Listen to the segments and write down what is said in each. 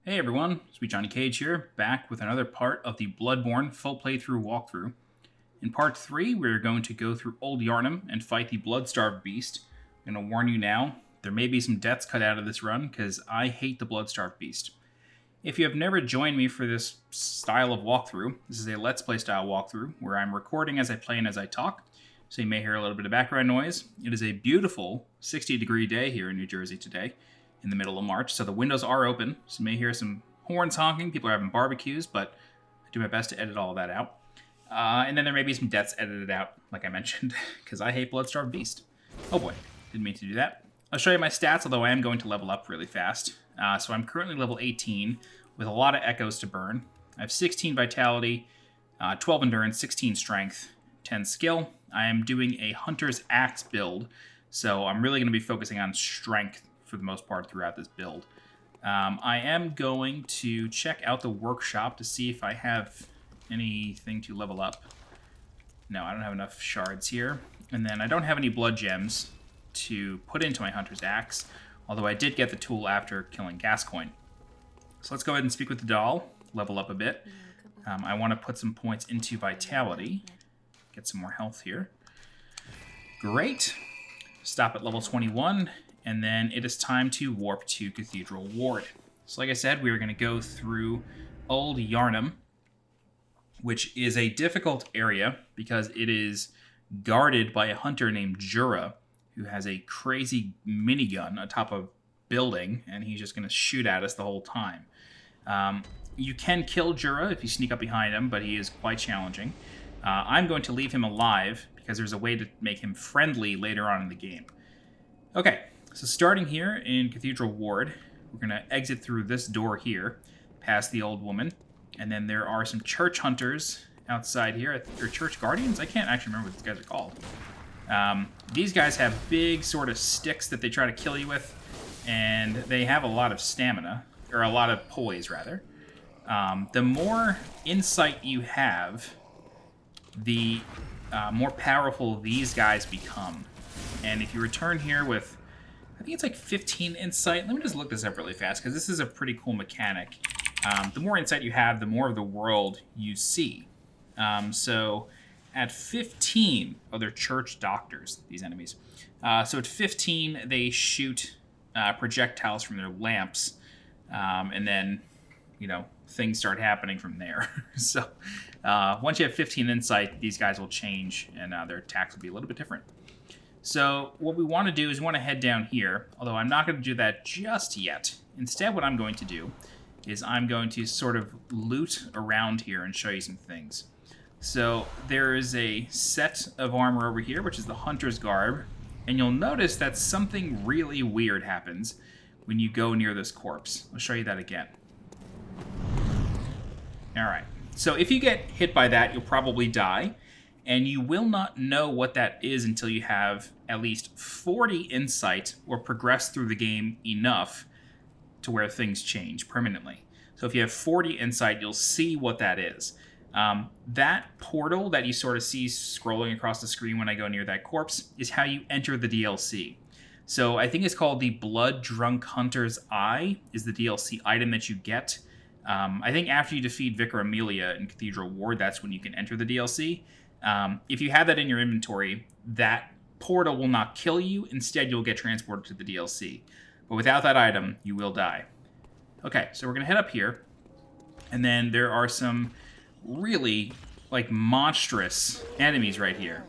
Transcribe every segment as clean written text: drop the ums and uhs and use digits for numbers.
Hey everyone, Sweet Johnny Cage here, back with another part of the Bloodborne full playthrough walkthrough. In part 3, we're going to go through Old Yharnam and fight the Bloodstarved Beast. I'm going to warn you now, there may be some deaths cut out of this run, because I hate the Bloodstarved Beast. If you have never joined me for this style of walkthrough, this is a Let's Play style walkthrough, where I'm recording as I play and as I talk, so you may hear a little bit of background noise. It is a beautiful 60-degree day here in New Jersey today, in the middle of March, so the windows are open, so you may hear some horns honking, people are having barbecues, but I do my best to edit all of that out. And then there may be some deaths edited out, like I mentioned, because I hate Bloodstarved Beast. Oh boy, didn't mean to do that. I'll show you my stats, although I am going to level up really fast. So I'm currently level 18, with a lot of echoes to burn. I have 16 vitality, 12 endurance, 16 strength, 10 skill. I am doing a Hunter's Axe build, so I'm really going to be focusing on strength for the most part throughout this build. I am going to check out the workshop to see if I have anything to level up. No, I don't have enough shards here. And then I don't have any blood gems to put into my Hunter's Axe, although I did get the tool after killing Gascoigne. So let's go ahead and speak with the doll, level up a bit. I want to put some points into vitality, get some more health here. Great. Stop at level 21. And then it is time to warp to Cathedral Ward. So like I said, we are going to go through Old Yharnam, which is a difficult area because it is guarded by a hunter named Jura, who has a crazy minigun atop a building, and he's just going to shoot at us the whole time. You can kill Jura if you sneak up behind him, but he is quite challenging. I'm going to leave him alive because there's a way to make him friendly later on in the game. Okay. So starting here in Cathedral Ward, we're going to exit through this door here, past the old woman, and then there are some church hunters outside here, or church guardians? I can't actually remember what these guys are called. These guys have big sort of sticks that they try to kill you with, and they have a lot of stamina, or a lot of poise, rather. The more insight you have, the more powerful these guys become. And if you return here with, I think it's like 15 insight. Let me just look this up really fast, because this is a pretty cool mechanic. The more insight you have, the more of the world you see. So at 15, oh, they're church doctors, these enemies. So at 15, they shoot projectiles from their lamps, and then, you know, things start happening from there. So once you have 15 insight, these guys will change, and their attacks will be a little bit different. So what we want to do is we want to head down here, although I'm not going to do that just yet. Instead, what I'm going to do is I'm going to sort of loot around here and show you some things. So there is a set of armor over here, which is the Hunter's Garb, and you'll notice that something really weird happens when you go near this corpse. I'll show you that again. Alright, so if you get hit by that, you'll probably die. And you will not know what that is until you have at least 40 insight or progress through the game enough to where things change permanently. So if you have 40 insight, you'll see what that is. That portal that you sort of see scrolling across the screen when I go near that corpse is how you enter the DLC. So I think it's called the Blood Drunk Hunter's Eye is the DLC item that you get. I think after you defeat AVerMedia in Cathedral Ward, that's when you can enter the DLC. If you have that in your inventory, that portal will not kill you. Instead, you'll get transported to the DLC. But without that item, you will die. Okay, so we're going to head up here. And then there are some really, like, monstrous enemies right here.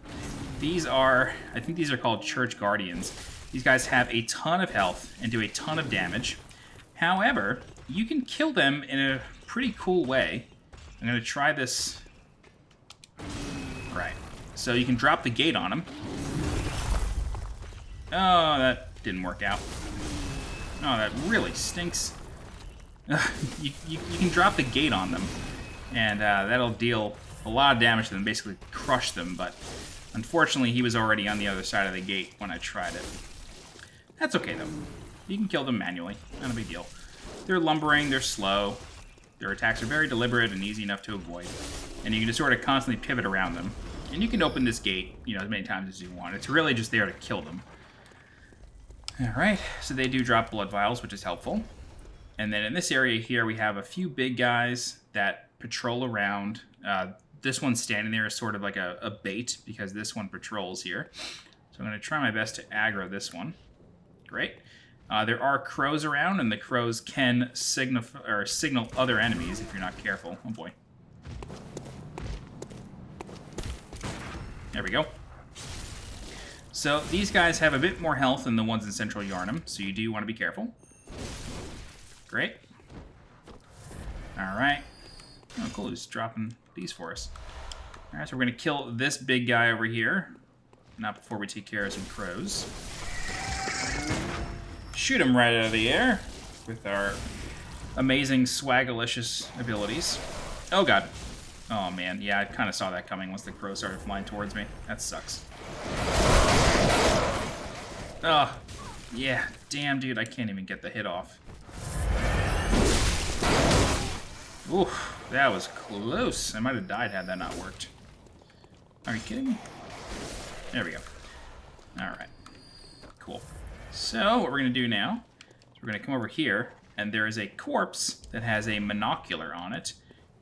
These are, I think these are called Church Guardians. These guys have a ton of health and do a ton of damage. However, you can kill them in a pretty cool way. I'm going to try this. Right. So you can drop the gate on them. Oh, that didn't work out. Oh, that really stinks. you can drop the gate on them, and that'll deal a lot of damage to them, basically crush them, but unfortunately he was already on the other side of the gate when I tried it. That's okay, though. You can kill them manually. Not a big deal. They're lumbering, they're slow. Their attacks are very deliberate and easy enough to avoid. And you can just sort of constantly pivot around them. And you can open this gate, you know, as many times as you want. It's really just there to kill them. Alright, so they do drop blood vials, which is helpful. And then in this area here, we have a few big guys that patrol around. This one standing there is sort of like a bait because this one patrols here. So I'm going to try my best to aggro this one. Great. There are crows around, and the crows can signal other enemies if you're not careful. Oh boy. There we go. So these guys have a bit more health than the ones in Central Yharnam, so you do want to be careful. Great. Alright. Oh, cool. He's dropping these for us. Alright, so we're going to kill this big guy over here. Not before we take care of some crows. Shoot him right out of the air with our amazing swagalicious abilities. Oh, God. Oh, man. Yeah, I kind of saw that coming once the crow started flying towards me. That sucks. Oh, yeah. Damn, dude. I can't even get the hit off. Oof, that was close. I might have died had that not worked. Are you kidding me? There we go. Alright. Cool. So, what we're going to do now is we're going to come over here, and there is a corpse that has a monocular on it.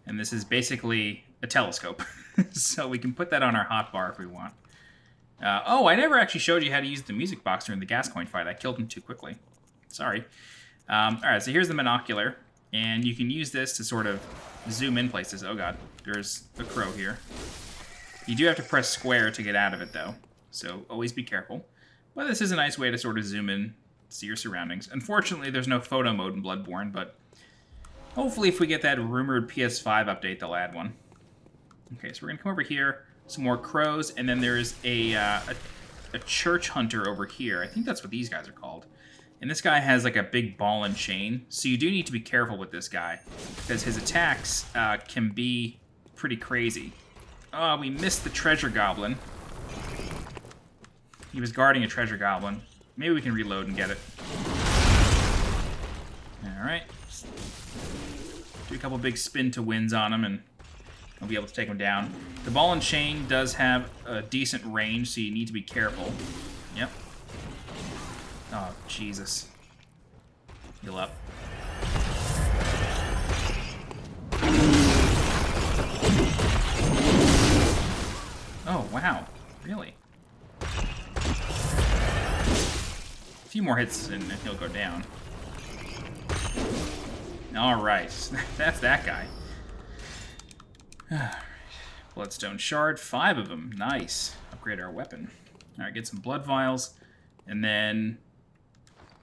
And this is basically a telescope. So we can put that on our hotbar if we want. Oh, I never actually showed you how to use the music box during the gas coin fight. I killed him too quickly. Sorry. Alright, so here's the monocular. And you can use this to sort of zoom in places. Oh god, there's a crow here. You do have to press square to get out of it, though. So always be careful. But this is a nice way to sort of zoom in, see your surroundings. Unfortunately, there's no photo mode in Bloodborne, but hopefully if we get that rumored PS5 update, they'll add one. Okay, so we're going to come over here. Some more crows, and then there's a church hunter over here. I think that's what these guys are called. And this guy has like a big ball and chain, so you do need to be careful with this guy, because his attacks can be pretty crazy. Oh, we missed the treasure goblin. He was guarding a treasure goblin. Maybe we can reload and get it. Alright. Do a couple big spin to wins on him, and I'll be able to take him down. The ball and chain does have a decent range, so you need to be careful. Yep. Oh, Jesus. Heal up. Oh, wow. Really? A few more hits and he'll go down. Alright. That's that guy. Bloodstone shard. 5 of them. Nice. Upgrade our weapon. Alright, get some blood vials. And then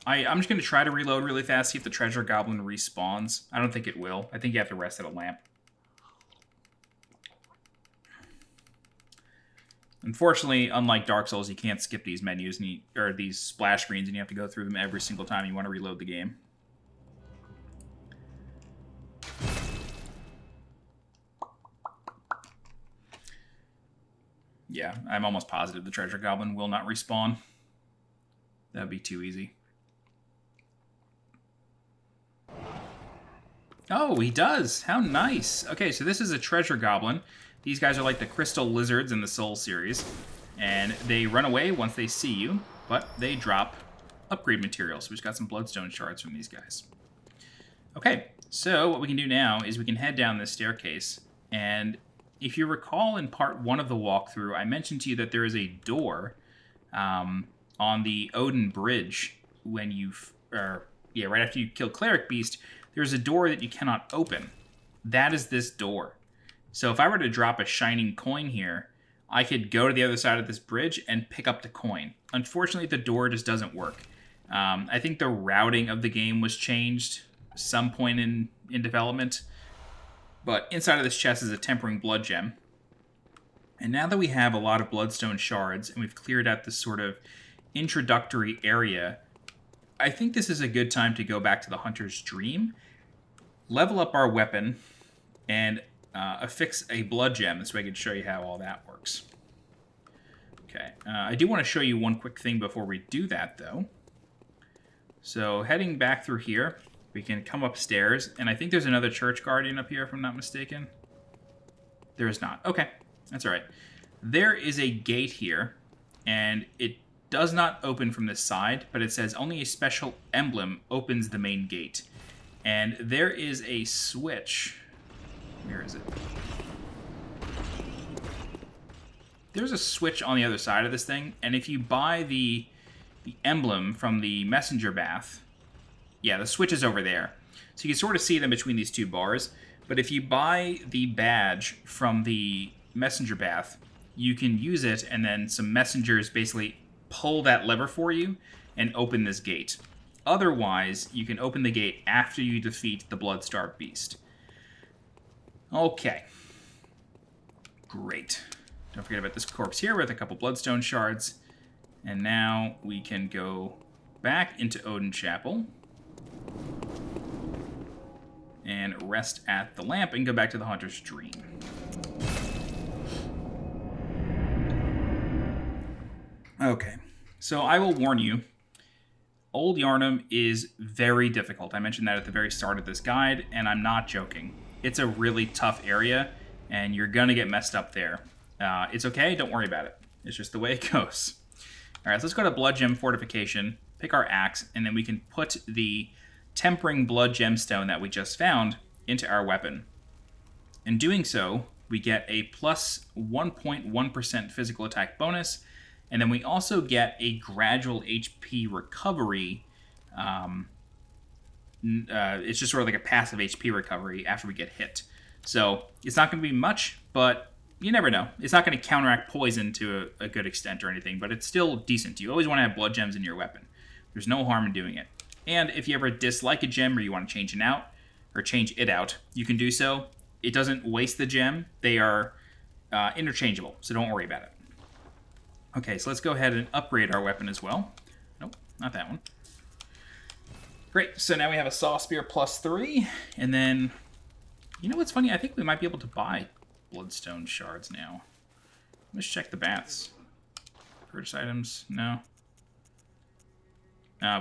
I'm just going to try to reload really fast, see if the treasure goblin respawns. I don't think it will. I think you have to rest at a lamp. Unfortunately, unlike Dark Souls, you can't skip these menus or these splash screens, and you have to go through them every single time you want to reload the game. Yeah, I'm almost positive the treasure goblin will not respawn. That would be too easy. Oh, he does! How nice! Okay, so this is a treasure goblin. These guys are like the crystal lizards in the Soul series. And they run away once they see you, but they drop upgrade materials. We just got some bloodstone shards from these guys. Okay, so what we can do now is we can head down this staircase. And if you recall in part 1 of the walkthrough, I mentioned to you that there is a door on the Oedon bridge when right after you kill Cleric Beast. There's a door that you cannot open. That is this door. So if I were to drop a shining coin here, I could go to the other side of this bridge and pick up the coin. Unfortunately, the door just doesn't work. I think the routing of the game was changed some point in development. But inside of this chest is a Tempering Blood Gem. And now that we have a lot of Bloodstone shards and we've cleared out this sort of introductory area, I think this is a good time to go back to the Hunter's Dream, level up our weapon, and affix a blood gem. This way I can show you how all that works. Okay, I do want to show you one quick thing before we do that, though. So heading back through here, we can come upstairs, and I think there's another church guardian up here, if I'm not mistaken. There is not. Okay, that's all right. There is a gate here, and it does not open from this side, but it says only a special emblem opens the main gate. And there is a switch. Where is it? There's a switch on the other side of this thing, and if you buy the emblem from the messenger bath, yeah, the switch is over there. So you can sort of see it in between these two bars, but if you buy the badge from the messenger bath, you can use it, and then some messengers basically pull that lever for you and open this gate. Otherwise, you can open the gate after you defeat the blood-starved beast. Okay. Great. Don't forget about this corpse here with a couple bloodstone shards. And now we can go back into Oedon Chapel and rest at the lamp and go back to the Hunter's Dream. Okay, so I will warn you, Old Yharnam is very difficult. I mentioned that at the very start of this guide, and I'm not joking. It's a really tough area, and you're going to get messed up there. It's okay, don't worry about it. It's just the way it goes. Alright, so let's go to Blood Gem Fortification, pick our axe, and then we can put the Tempering Blood Gemstone that we just found into our weapon. In doing so, we get a plus 1.1% physical attack bonus, and then we also get a gradual HP recovery. It's just sort of like a passive HP recovery after we get hit. So it's not going to be much, but you never know. It's not going to counteract poison to a good extent or anything, but it's still decent. You always want to have blood gems in your weapon. There's no harm in doing it. And if you ever dislike a gem or you want to change it out, you can do so. It doesn't waste the gem. They are interchangeable, so don't worry about it. Okay, so let's go ahead and upgrade our weapon as well. Nope, not that one. Great, so now we have a Saw Spear +3, and then, you know what's funny? I think we might be able to buy bloodstone shards now. Let's check the baths. Purchase items, no.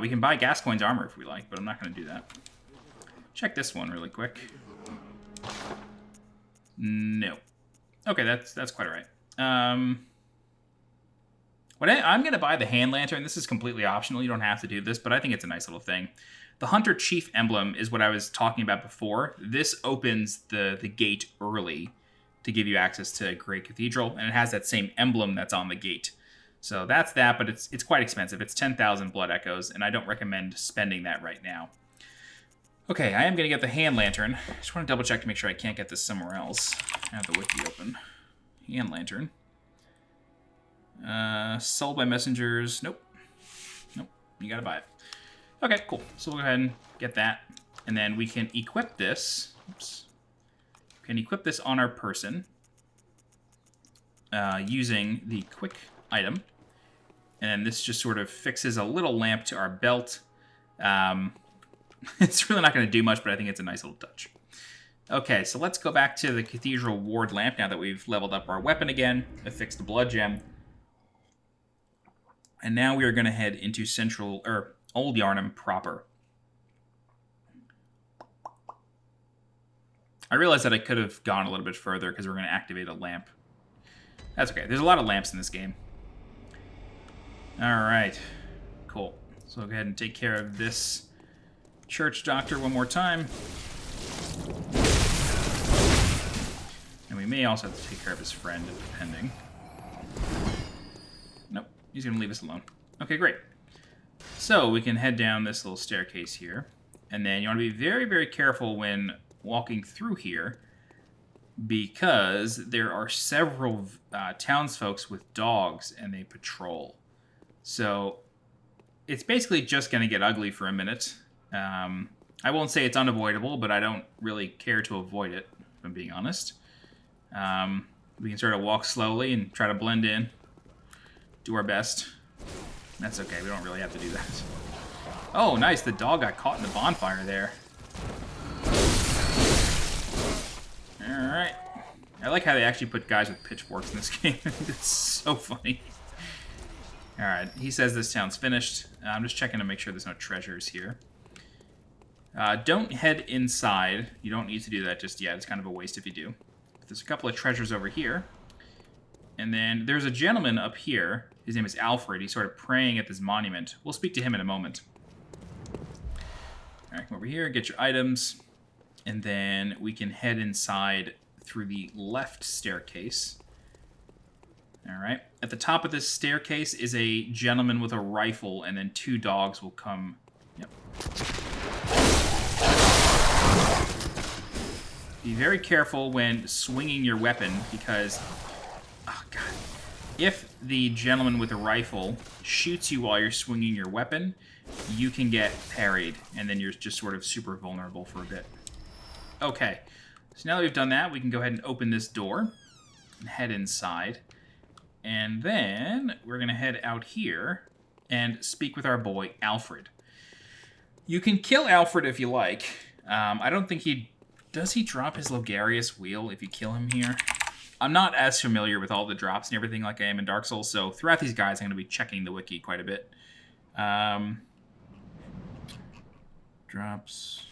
We can buy Gascoigne's armor if we like, but I'm not going to do that. Check this one really quick. No. Okay, that's quite all right. I'm going to buy the hand lantern. This is completely optional. You don't have to do this, but I think it's a nice little thing. The Hunter Chief emblem is what I was talking about before. This opens the gate early to give you access to Great Cathedral, and it has that same emblem that's on the gate. So that's that, but it's quite expensive. It's 10,000 blood echoes, and I don't recommend spending that right now. Okay, I am going to get the hand lantern. I just want to double check to make sure I can't get this somewhere else. I have the wiki open. Hand lantern. Sold by messengers. Nope. Nope. You gotta buy it. Okay, cool. So we'll go ahead and get that. And then we can equip this. Oops. We can equip this on our person. Using the quick item. And then this just sort of fixes a little lamp to our belt. It's really not going to do much, but I think it's a nice little touch. Okay, so let's go back to the Cathedral Ward lamp now that we've leveled up our weapon again. Affixed the blood gem. And now we are going to head into Old Yharnam proper. I realized that I could have gone a little bit further because we're going to activate a lamp. That's okay. There's a lot of lamps in this game. Alright. Cool. So we'll go ahead and take care of this church doctor one more time. And we may also have to take care of his friend, depending. Nope. He's going to leave us alone. Okay, great. So we can head down this little staircase here. And then you want to be very, very careful when walking through here, because there are several townsfolk with dogs and they patrol. So it's basically just going to get ugly for a minute. I won't say it's unavoidable, but I don't really care to avoid it, if I'm being honest. We can sort of walk slowly and try to blend in. Do our best. That's okay, we don't really have to do that. Oh, nice, the dog got caught in the bonfire there. Alright. I like how they actually put guys with pitchforks in this game. It's so funny. Alright, he says this town's finished. I'm just checking to make sure there's no treasures here. Don't head inside. You don't need to do that just yet. It's kind of a waste if you do. But there's a couple of treasures over here. And then there's a gentleman up here. His name is Alfred. He's sort of praying at this monument. We'll speak to him in a moment. All right, come over here, get your items, and then we can head inside through the left staircase. All right. At the top of this staircase is a gentleman with a rifle, and then 2 dogs will come. Yep. Be very careful when swinging your weapon, because, oh god, if the gentleman with a rifle shoots you while you're swinging your weapon, you can get parried, and then you're just sort of super vulnerable for a bit. Okay, so now that we've done that, we can go ahead and open this door and head inside. And then we're going to head out here and speak with our boy, Alfred. You can kill Alfred if you like. I don't think he... Does he drop his Logarius wheel if you kill him here? I'm not as familiar with all the drops and everything like I am in Dark Souls, so throughout these guides I'm going to be checking the wiki quite a bit. Drops.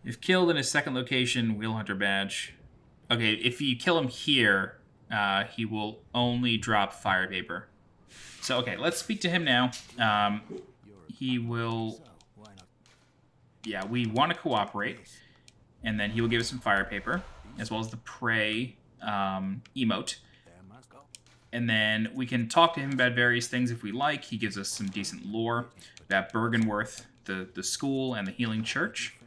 If killed in his second location, Wheel Hunter badge. Okay, if you kill him here, he will only drop fire paper. So, okay, let's speak to him now. He will... Yeah, we want to cooperate. And then he will give us some fire paper, as well as the prey emote. And then we can talk to him about various things if we like. He gives us some decent lore about Bergenworth, the school, and the Healing Church.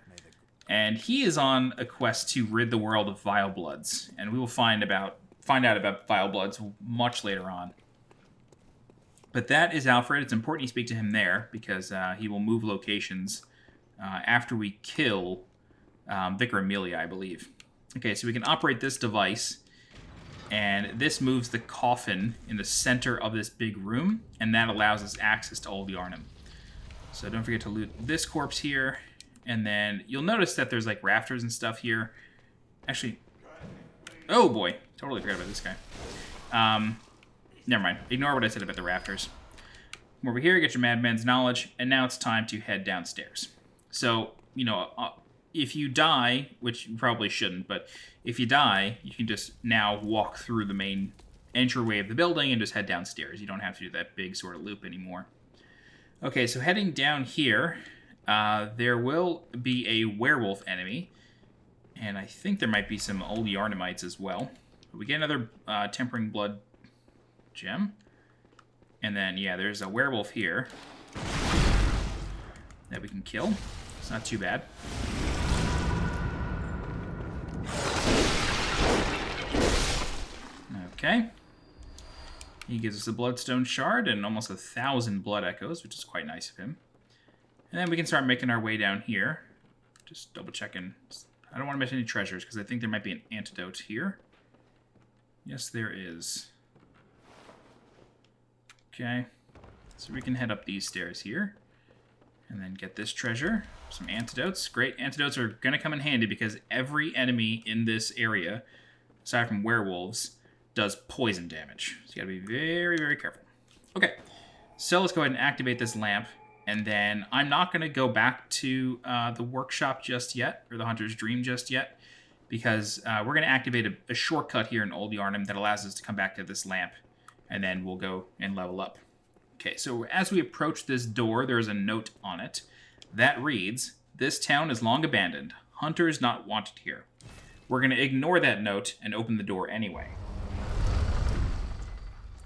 And he is on a quest to rid the world of Vile Bloods. And we will find out about Vile Bloods much later on. But that is Alfred. It's important you speak to him there, because he will move locations after we kill Vicar Amelia, I believe. Okay, so we can operate this device, and this moves the coffin in the center of this big room, and that allows us access to Old Yharnam. So don't forget to loot this corpse here, and then you'll notice that there's like rafters and stuff here. Actually, oh boy, totally forgot about this guy. Never mind, ignore what I said about the rafters. Come over here, get your Madman's Knowledge, and now it's time to head downstairs. So, you know, if you die, which you probably shouldn't, but if you die, you can just now walk through the main entryway of the building and just head downstairs. You don't have to do that big sort of loop anymore. Okay, so heading down here, there will be a werewolf enemy, and I think there might be some Old Yharnamites as well. But we get another Tempering Blood gem, and then, yeah, there's a werewolf here that we can kill. It's not too bad. Okay. He gives us a Bloodstone Shard and almost 1,000 Blood Echoes, which is quite nice of him. And then we can start making our way down here. Just double checking. I don't want to miss any treasures, because I think there might be an antidote here. Yes, there is. Okay. So we can head up these stairs here. And then get this treasure. Some antidotes. Great. Antidotes are going to come in handy because every enemy in this area, aside from werewolves, does poison damage. So you got to be very, very careful. Okay. So let's go ahead and activate this lamp. And then I'm not going to go back to the workshop just yet, or the Hunter's Dream just yet, because we're going to activate a shortcut here in Old Yharnam that allows us to come back to this lamp, and then we'll go and level up. Okay, so as we approach this door, there is a note on it that reads, "This town is long abandoned. Hunters not wanted here." We're going to ignore that note and open the door anyway.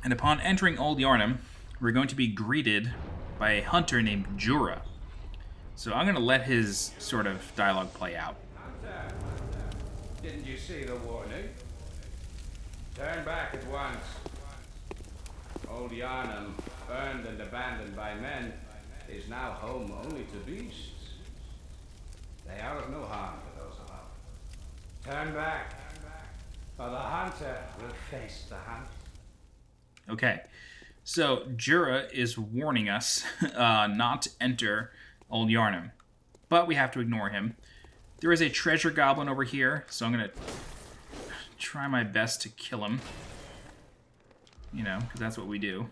And upon entering Old Yharnam, we're going to be greeted by a hunter named Jura. So I'm going to let his sort of dialogue play out. Hunter, didn't you see the warning? Turn back at once. Old Yharnam, burned and abandoned by men, is now home only to beasts. They are of no harm to those about. Turn back, or the hunter will face the hunt. Okay, so Jura is warning us not to enter Old Yharnam, but we have to ignore him. There is a treasure goblin over here, so I'm going to try my best to kill him. You know, because that's what we do.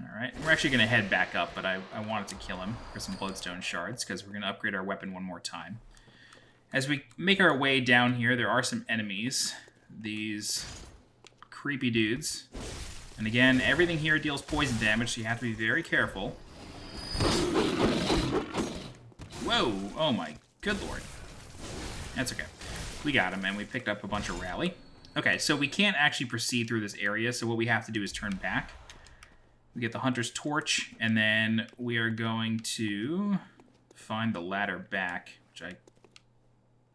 Alright, we're actually going to head back up, but I wanted to kill him for some Bloodstone Shards, because we're going to upgrade our weapon one more time. As we make our way down here, there are some enemies. These creepy dudes. And again, everything here deals poison damage, so you have to be very careful. Whoa! Oh my good lord. That's okay. We got him, and we picked up a bunch of rally. Okay, so we can't actually proceed through this area, so what we have to do is turn back. We get the Hunter's Torch, and then we are going to find the ladder back, which I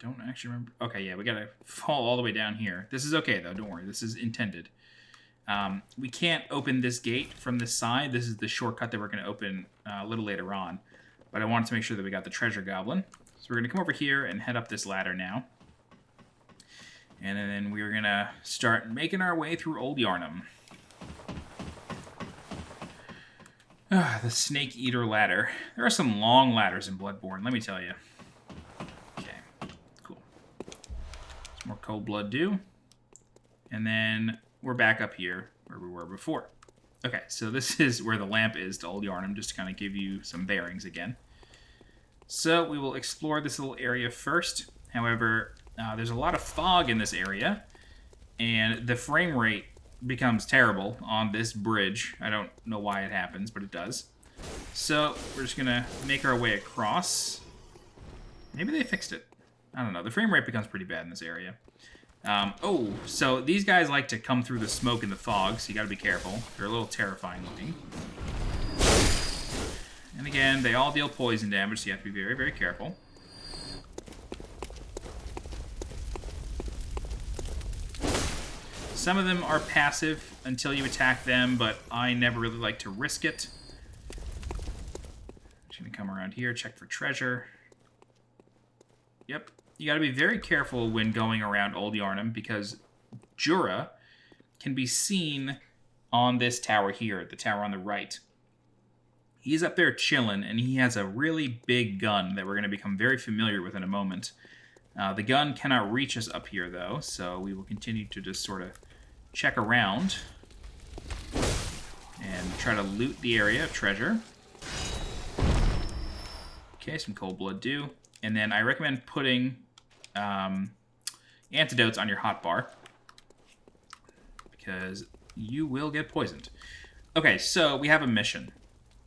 don't actually remember. Okay, yeah, we gotta fall all the way down here. This is okay, though. Don't worry. This is intended. We can't open this gate from this side. This is the shortcut that we're going to open a little later on. But I wanted to make sure that we got the treasure goblin. So we're going to come over here and head up this ladder now. And then we're going to start making our way through Old Yharnam. The Snake Eater ladder. There are some long ladders in Bloodborne, let me tell you. Okay, cool. Some more cold blood dew. And then we're back up here where we were before. Okay, so this is where the lamp is to Old Yharnam, just to kind of give you some bearings again. So we will explore this little area first. However, there's a lot of fog in this area, and the frame rate becomes terrible on this bridge. I don't know why it happens, but it does. So we're just going to make our way across. Maybe they fixed it. I don't know. The frame rate becomes pretty bad in this area. Oh, so these guys like to come through the smoke and the fog, so you gotta be careful. They're a little terrifying looking. And again, they all deal poison damage, so you have to be very, very careful. Some of them are passive until you attack them, but I never really like to risk it. Just gonna come around here, check for treasure. Yep. You gotta be very careful when going around Old Yharnam, because Jura can be seen on this tower here, the tower on the right. He's up there chilling, and he has a really big gun that we're going to become very familiar with in a moment. The gun cannot reach us up here, though, so we will continue to just sort of check around and try to loot the area of treasure. Okay, some cold blood dew. And then I recommend putting antidotes on your hotbar, because you will get poisoned. Okay, so we have a mission.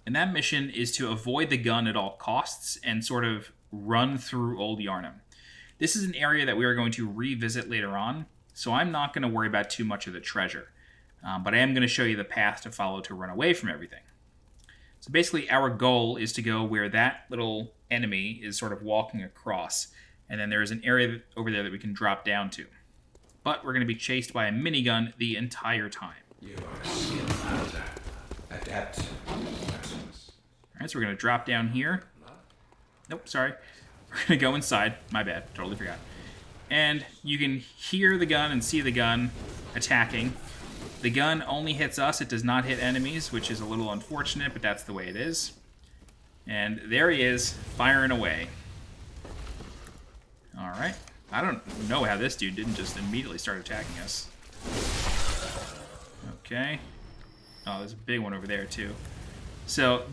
And that mission is to avoid the gun at all costs and sort of run through Old Yharnam. This is an area that we are going to revisit later on, so I'm not going to worry about too much of the treasure. But I am going to show you the path to follow to run away from everything. So basically, our goal is to go where that little enemy is sort of walking across. And then there's an area over there that we can drop down to. But we're going to be chased by a minigun the entire time. You are a skilled hunter, adept. Alright, so we're going to drop down here. Nope, sorry. We're going to go inside. My bad, totally forgot. And you can hear the gun and see the gun attacking. The gun only hits us, it does not hit enemies, which is a little unfortunate, but that's the way it is. And there he is, firing away. Alright. I don't know how this dude didn't just immediately start attacking us. Okay. Oh, there's a big one over there, too. So,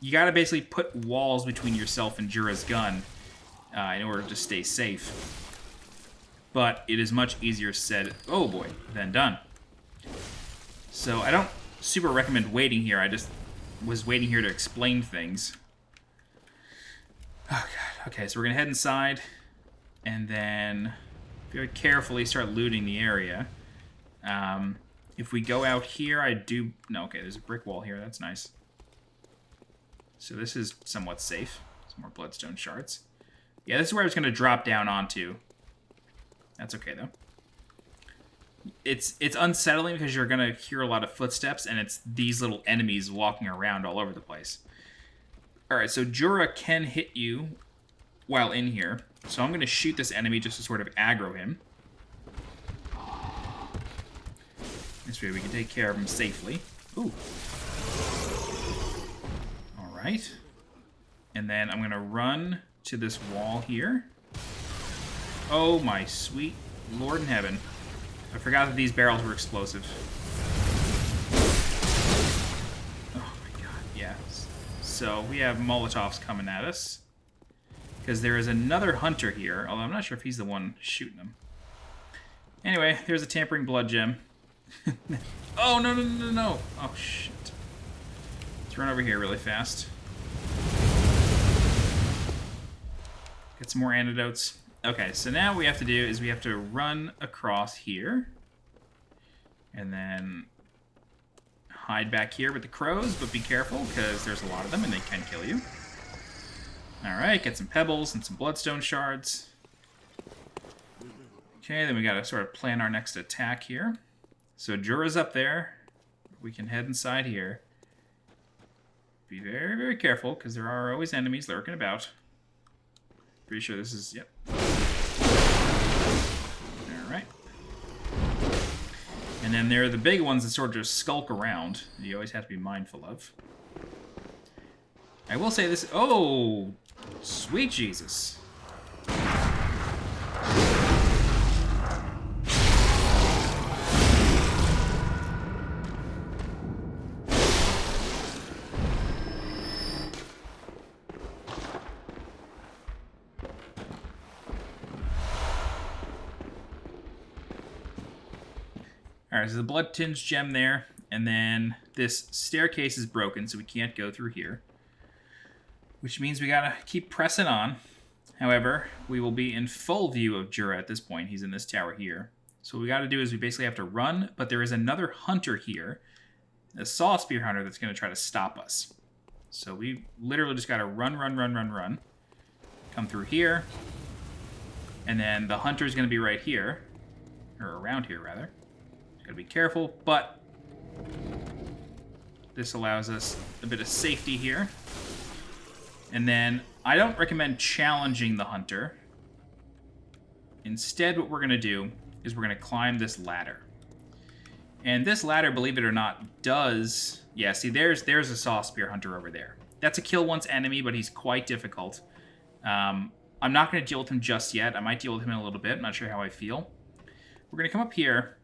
you gotta basically put walls between yourself and Jura's gun in order to stay safe. But it is much easier said, oh boy, than done. So, I don't super recommend waiting here. I just was waiting here to explain things. Oh, God. Okay, so we're gonna head inside. And then very carefully start looting the area. If we go out here, I do... No, okay, there's a brick wall here. That's nice. So this is somewhat safe. Some more bloodstone shards. Yeah, this is where I was going to drop down onto. That's okay, though. It's unsettling because you're going to hear a lot of footsteps, and it's these little enemies walking around all over the place. Alright, so Jura can hit you while in here. So I'm going to shoot this enemy just to sort of aggro him. This way we can take care of him safely. Ooh. Alright. And then I'm going to run to this wall here. Oh my sweet Lord in heaven. I forgot that these barrels were explosive. Oh my god, yeah. So we have Molotovs coming at us. Because there is another hunter here, although I'm not sure if he's the one shooting them. Anyway, there's a tampering blood gem. Oh, no, no, no, no, no. Oh, shit. Let's run over here really fast. Get some more antidotes. Okay, so now what we have to do is we have to run across here. And then hide back here with the crows, but be careful, because there's a lot of them and they can kill you. Alright, get some pebbles and some bloodstone shards. Okay, then we gotta sort of plan our next attack here. So Jura's up there. We can head inside here. Be very, very careful, because there are always enemies lurking about. Pretty sure this is, yep. Alright. And then there are the big ones that sort of just skulk around. You always have to be mindful of. I will say this, oh, sweet Jesus. Alright, so the blood-tinged gem there, and then this staircase is broken, so we can't go through here. Which means we gotta keep pressing on. However, we will be in full view of Jura at this point. He's in this tower here. So what we gotta do is we basically have to run, but there is another hunter here, a saw spear hunter, that's gonna try to stop us. So we literally just gotta run, run, run, run, run. Come through here. And then the hunter's gonna be right here. Or around here, rather. Gotta be careful, but this allows us a bit of safety here. And then I don't recommend challenging the hunter. Instead, what we're gonna do is we're gonna climb this ladder. And this ladder, believe it or not, does... Yeah, see, there's a saw spear hunter over there. That's a kill once enemy, but he's quite difficult. I'm not gonna deal with him just yet. I might deal with him in a little bit. I'm not sure how I feel. We're gonna come up here.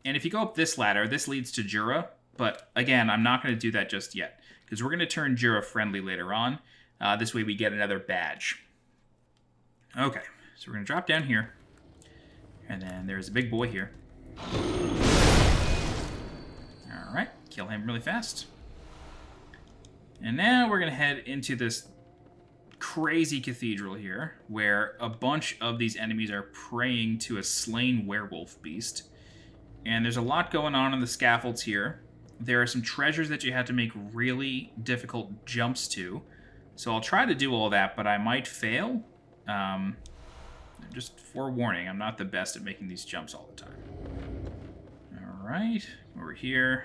And if you go up this ladder, this leads to Jura. But again, I'm not going to do that just yet, because we're going to turn Jura friendly later on. This way we get another badge. Okay, so we're going to drop down here. And then there's a big boy here. Alright, kill him really fast. And now we're going to head into this crazy cathedral here, where a bunch of these enemies are praying to a slain werewolf beast. And there's a lot going on the scaffolds here. There are some treasures that you have to make really difficult jumps to. So I'll try to do all that, but I might fail. Just forewarning, I'm not the best at making these jumps all the time. Alright, over here.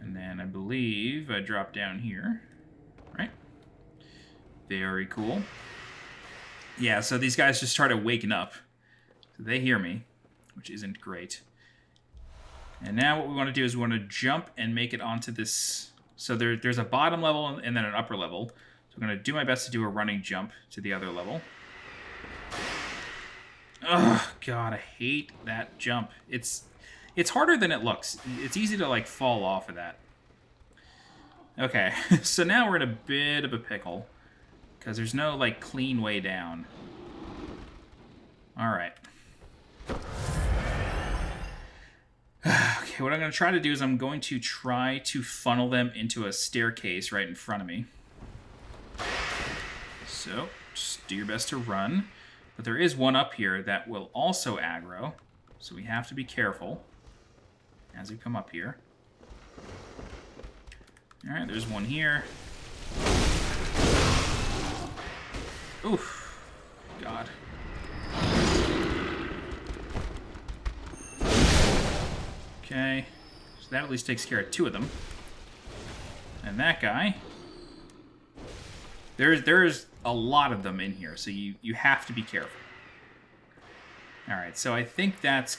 And then I believe I drop down here. Right? Very cool. Yeah, so these guys just started waking up. So they hear me, which isn't great. And now what we want to do is we want to jump and make it onto this. So there's a bottom level and then an upper level. So I'm going to do my best to do a running jump to the other level. Oh, God, I hate that jump. It's harder than it looks. It's easy to, like, fall off of that. Okay, so now we're in a bit of a pickle, because there's no, like, clean way down. Alright. Okay, what I'm going to try to do is I'm going to try to funnel them into a staircase right in front of me. So, just do your best to run. But there is one up here that will also aggro, so we have to be careful as we come up here. Alright, there's one here. Oof. God. Okay, so that at least takes care of two of them. And that guy, there's a lot of them in here, so you have to be careful. Alright, so I think that's...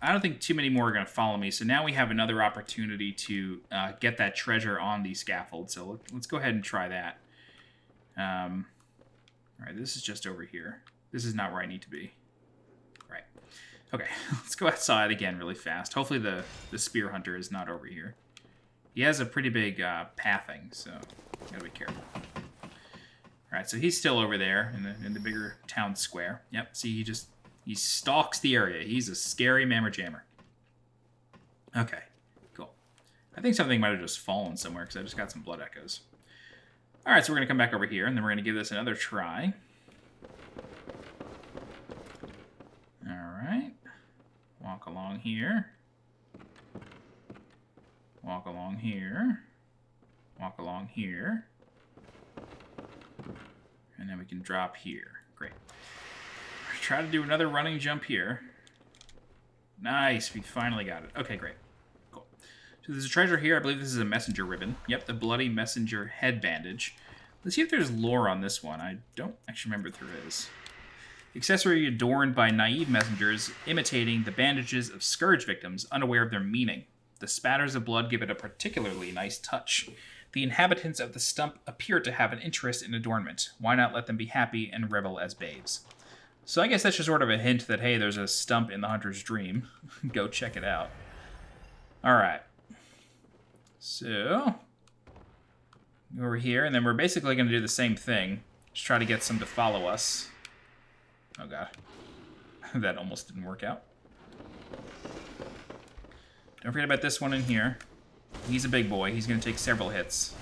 I don't think too many more are going to follow me, so now we have another opportunity to get that treasure on the scaffold, so let's go ahead and try that. Alright, this is just over here. This is not where I need to be. Right. Okay, let's go outside again really fast. Hopefully the spear hunter is not over here. He has a pretty big pathing, so gotta be careful. Alright, so he's still over there in the bigger town square. Yep, see, he stalks the area. He's a scary mammer jammer. Okay, cool. I think something might have just fallen somewhere because I just got some blood echoes. All right, so we're going to come back over here, and then we're going to give this another try. All right. Walk along here. Walk along here. Walk along here. And then we can drop here. Great. Try to do another running jump here. Nice, we finally got it. Okay, great. Cool. So there's a treasure here. I believe this is a messenger ribbon. Yep, the bloody messenger head bandage. Let's see if there's lore on this one. I don't actually remember if there is. Accessory adorned by naive messengers imitating the bandages of scourge victims, unaware of their meaning. The spatters of blood give it a particularly nice touch. The inhabitants of the stump appear to have an interest in adornment. Why not let them be happy and revel as babes? So I guess that's just sort of a hint that, hey, there's a stump in the hunter's dream. Go check it out. All right. So, over here, and then we're basically going to do the same thing. Just try to get some to follow us. Oh, God. That almost didn't work out. Don't forget about this one in here. He's a big boy. He's going to take several hits.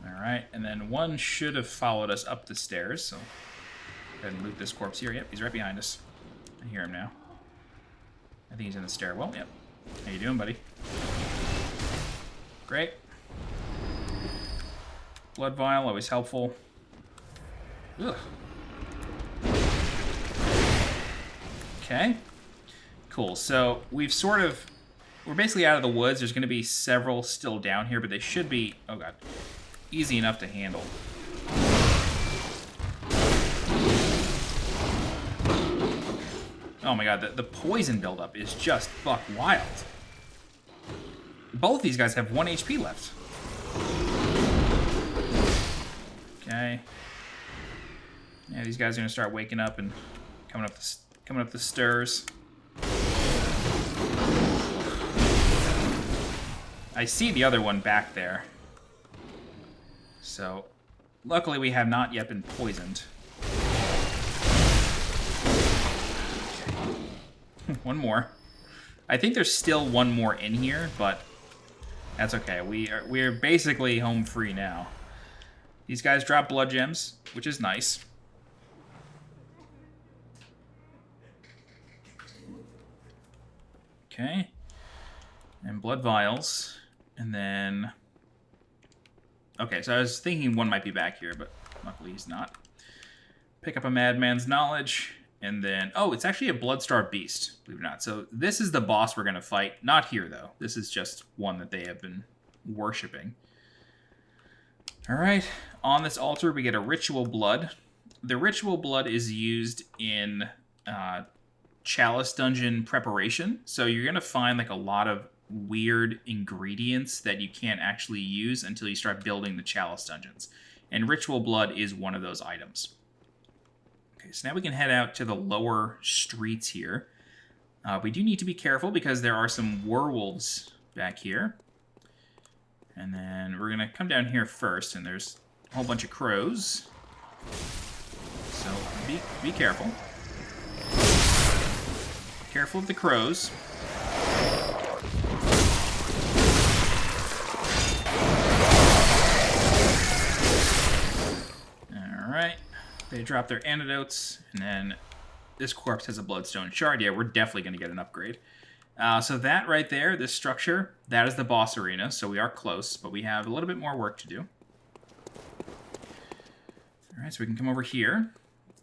All right, and then one should have followed us up the stairs, so go ahead and loot this corpse here. Yep, he's right behind us. I hear him now. I think he's in the stairwell. Yep. How you doing, buddy? Great. Blood vial, always helpful. Ugh. Okay. Cool. So we're basically out of the woods. There's going to be several still down here, but they should be, oh god, easy enough to handle. Oh my god, the poison buildup is just buck wild. Both these guys have 1 HP left. Okay. Yeah, these guys are going to start waking up and coming up the stairs. I see the other one back there. So, luckily we have not yet been poisoned. One more. I think there's still one more in here, but that's okay. We're basically home free now. These guys drop blood gems, which is nice. Okay. And blood vials. And then... Okay, so I was thinking one might be back here, but luckily he's not. Pick up a madman's knowledge. And then... Oh, it's actually a blood-starved beast, believe it or not. So this is the boss we're going to fight. Not here, though. This is just one that they have been worshipping. Alright. On this altar, we get a ritual blood. The ritual blood is used in chalice dungeon preparation. So you're going to find like a lot of weird ingredients that you can't actually use until you start building the chalice dungeons. And ritual blood is one of those items. Okay, so now we can head out to the lower streets here. We do need to be careful because there are some werewolves back here. And then we're going to come down here first, and there's a whole bunch of crows. So be careful. Careful of the crows. Alright. They drop their antidotes, and then this corpse has a bloodstone shard. Yeah, we're definitely going to get an upgrade. So that right there, this structure, that is the boss arena. So we are close, but we have a little bit more work to do. Alright, so we can come over here.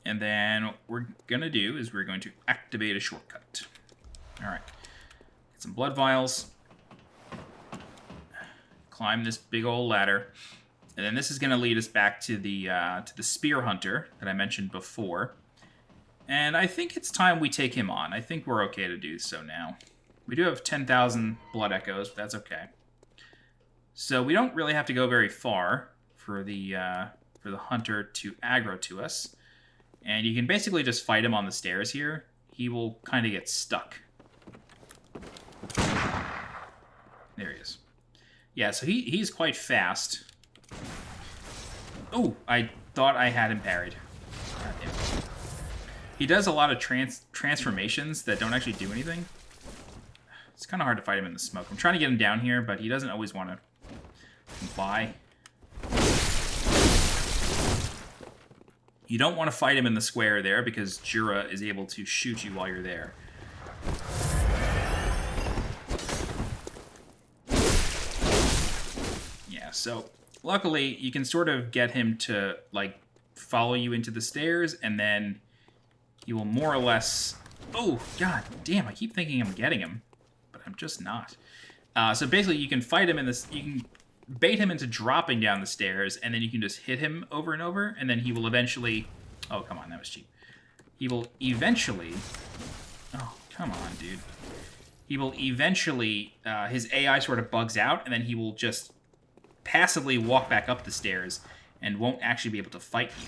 And then what we're going to do is we're going to activate a shortcut. Alright. Get some blood vials. Climb this big old ladder. And then this is going to lead us back to the spear hunter that I mentioned before. And I think it's time we take him on. I think we're okay to do so now. We do have 10,000 blood echoes, but that's okay. So we don't really have to go very far for the hunter to aggro to us. And you can basically just fight him on the stairs here. He will kind of get stuck. There he is. Yeah, so he's quite fast. Oh, I thought I had him parried. He does a lot of transformations that don't actually do anything. It's kind of hard to fight him in the smoke. I'm trying to get him down here, but he doesn't always want to comply. You don't want to fight him in the square there, because Jura is able to shoot you while you're there. Yeah, so luckily you can sort of get him to, like, follow you into the stairs, and then he will more or less... Oh, god damn, I keep thinking I'm getting him, but I'm just not. So basically you can fight him in this... You can bait him into dropping down the stairs, and then you can just hit him over and over, and then he will eventually... Oh, come on, that was cheap. He will eventually... Oh, come on, dude. He will eventually... his AI sort of bugs out, and then he will just passively walk back up the stairs and won't actually be able to fight you.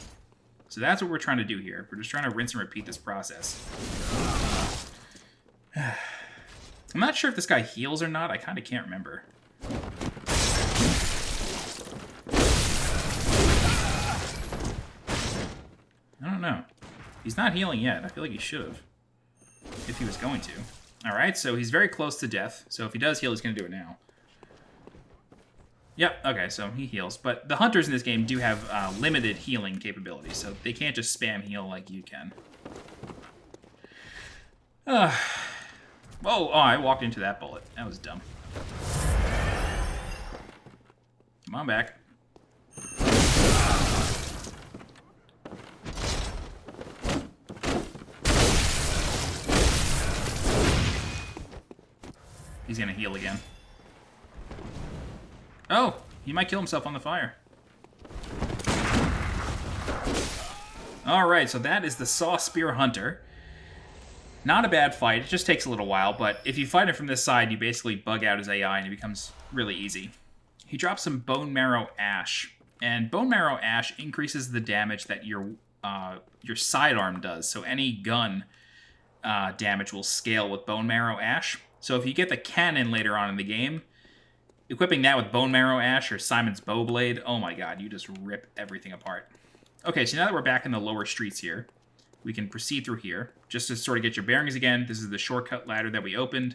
So that's what we're trying to do here. We're just trying to rinse and repeat this process. I'm not sure if this guy heals or not. I kind of can't remember. I don't know. He's not healing yet. I feel like he should have, if he was going to. Alright, so he's very close to death. So if he does heal, he's going to do it now. Yep, okay, so he heals. But the hunters in this game do have limited healing capabilities, so they can't just spam heal like you can. Oh, I walked into that bullet. That was dumb. Come on back. He's gonna heal again. Oh, he might kill himself on the fire. Alright, so that is the Saw Spear Hunter. Not a bad fight. It just takes a little while, but if you fight him from this side, you basically bug out his AI and it becomes really easy. He drops some Bone Marrow Ash, and Bone Marrow Ash increases the damage that your sidearm does. So any gun damage will scale with Bone Marrow Ash. So if you get the cannon later on in the game, equipping that with Bone Marrow Ash or Simon's Bowblade, oh my god, you just rip everything apart. Okay, so now that we're back in the lower streets here, we can proceed through here. Just to sort of get your bearings again, this is the shortcut ladder that we opened,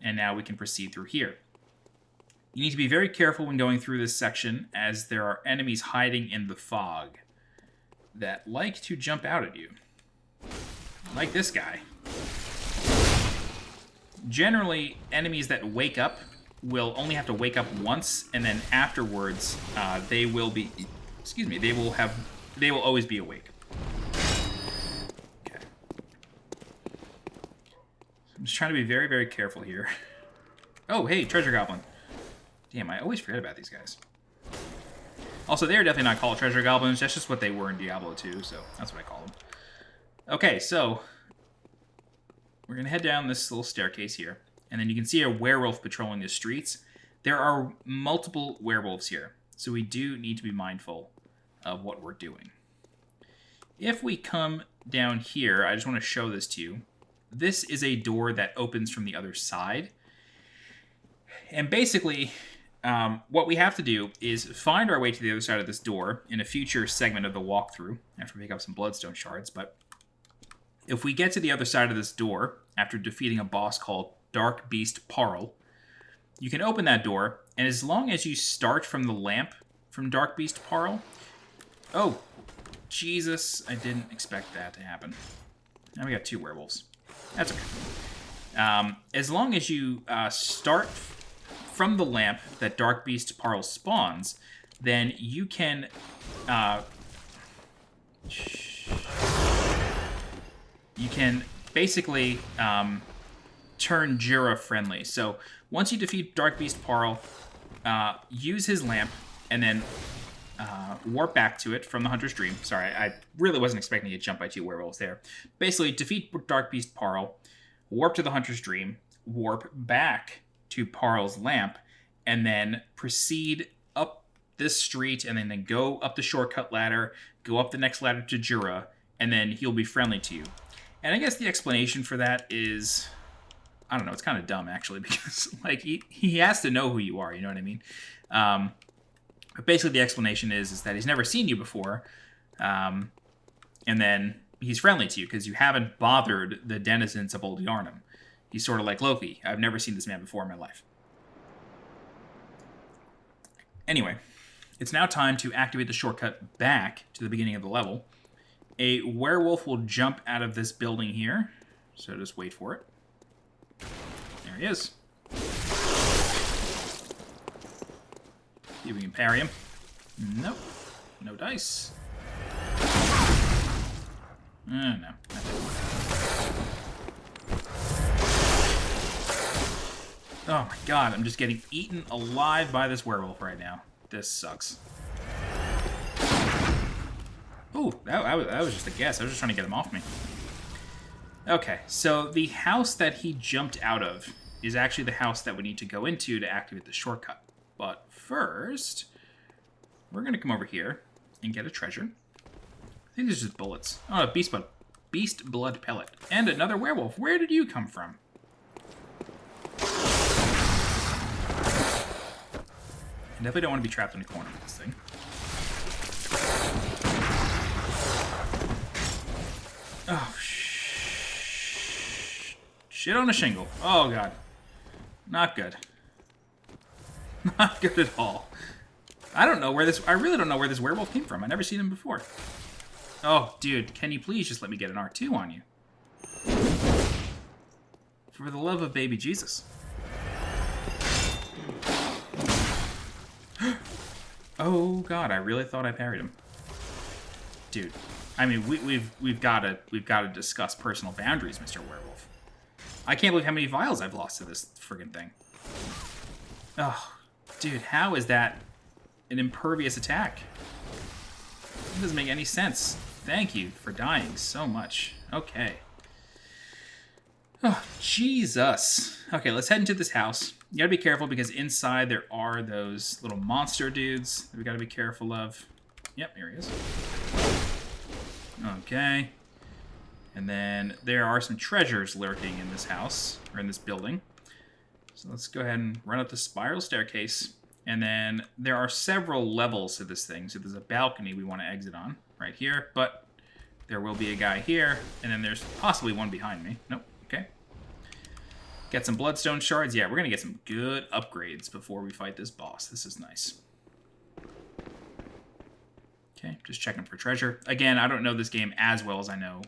and now we can proceed through here. You need to be very careful when going through this section, as there are enemies hiding in the fog that like to jump out at you. Like this guy. Generally, enemies that wake up will only have to wake up once, and then afterwards, they will be... Excuse me, they will always be awake. Okay. I'm just trying to be very, very careful here. Oh, hey, Treasure Goblin. Damn, I always forget about these guys. Also, they are definitely not called Treasure Goblins. That's just what they were in Diablo 2, so that's what I call them. Okay, so we're going to head down this little staircase here, and then you can see a werewolf patrolling the streets. There are multiple werewolves here, so we do need to be mindful of what we're doing. If we come down here, I just want to show this to you. This is a door that opens from the other side. And basically, what we have to do is find our way to the other side of this door in a future segment of the walkthrough, after we pick up some bloodstone shards. But if we get to the other side of this door, after defeating a boss called Dark Beast Parl, you can open that door, and as long as you start from the lamp from Dark Beast Parl... Oh, Jesus, I didn't expect that to happen. Now we got two werewolves. That's okay. As long as you start from the lamp that Dark Beast Parl spawns, then you can... you can basically turn Jura friendly. So once you defeat Dark Beast Parl, use his lamp and then warp back to it from the Hunter's Dream. Sorry, I really wasn't expecting to get jumped by two werewolves there. Basically, defeat Dark Beast Parl, warp to the Hunter's Dream, warp back to Parl's lamp, and then proceed up this street, and then go up the shortcut ladder, go up the next ladder to Jura, and then he'll be friendly to you. And I guess the explanation for that is, I don't know, it's kind of dumb, actually, because like he has to know who you are, you know what I mean? But basically the explanation is that he's never seen you before, and then he's friendly to you because you haven't bothered the denizens of Old Yharnam. He's sort of like Loki. I've never seen this man before in my life. Anyway, it's now time to activate the shortcut back to the beginning of the level. A werewolf will jump out of this building here, so just wait for it. There he is. See if we can parry him. Nope. No dice. No. Oh my god, I'm just getting eaten alive by this werewolf right now. This sucks. Ooh, that was just a guess. I was just trying to get him off me. Okay, so the house that he jumped out of is actually the house that we need to go into to activate the shortcut. But first, we're going to come over here and get a treasure. I think these are just bullets. Oh, a beast blood pellet. And another werewolf. Where did you come from? I definitely don't want to be trapped in a corner with this thing. Oh, shit on a shingle. Oh, God. Not good. Not good at all. I really don't know where this werewolf came from. I've never seen him before. Oh, dude, can you please just let me get an R2 on you? For the love of baby Jesus. Oh God, I really thought I parried him. Dude, I mean, we've got to discuss personal boundaries, Mr. Werewolf. I can't believe how many vials I've lost to this friggin' thing. Oh, dude, how is that an impervious attack? It doesn't make any sense. Thank you for dying so much. Okay. Oh, Jesus. Okay, let's head into this house. You gotta be careful because inside there are those little monster dudes that we gotta be careful of. Yep, here he is. Okay. And then there are some treasures lurking in this house, or in this building. So let's go ahead and run up the spiral staircase. And then there are several levels to this thing. So there's a balcony we want to exit on right here, but there will be a guy here, and then there's possibly one behind me. Nope, okay. Get some bloodstone shards. Yeah, we're going to get some good upgrades before we fight this boss. This is nice. Okay, just checking for treasure. Again, I don't know this game as well as I know